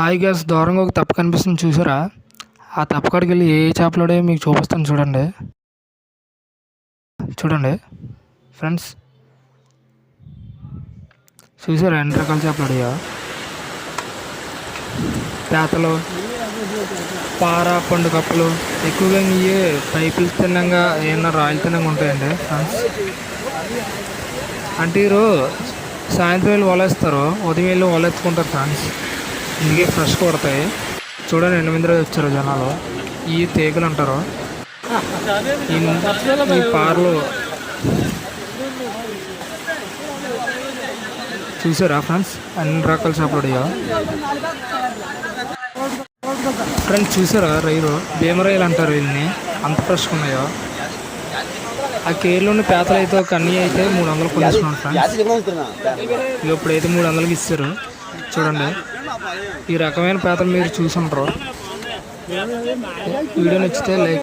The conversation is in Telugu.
హాయ్ గ్యాస్ దూరంగా ఒక తప్ప కనిపిస్తుంది చూసారా? ఆ తప్పకాడికి వెళ్ళి ఏ చేపలోడే మీకు చూపిస్తాను చూడండి. చూడండి ఫ్రెండ్స్, చూసారా ఎన్ని రకాల చేపలు అడిగా? పేతలు, పార, పండు కప్పలు, ఎక్కువగా ఇవి పైపులు తిన్నంగా ఏమన్నా రాయలు తిన్నంగా ఉంటాయండి ఫ్రెండ్స్. అంటే వీరు సాయంత్రం వెళ్ళి వలేస్తారు, ఉదయం వెళ్ళి వలెత్తుకుంటారు ఫ్రెండ్స్. ఇందుకే ఫ్రెష్ కొడతాయి. చూడండి 8 వచ్చారు జనాలు. ఈ తీగలు అంటారు. ఈ పార్లు చూసారా ఫ్రెండ్స్ అన్ని రకాల చేపలు అడిగా? ఫ్రెండ్స్ చూసారా రైలు భీమరాయిలు అంటారు వీళ్ళని, అంత ఫ్రెష్గా ఉన్నాయో. ఆ కేర్లోని పేతలు అయితే ఒక అన్నీ అయితే 300 కొనేసుకున్నాను ఫ్రెండ్స్. ఇప్పుడైతే 300కి ఇస్తారు. చూడండి ఈ రకమైన పేతలు మీరు చూసుంటారు. వీడియో నచ్చితే లైక్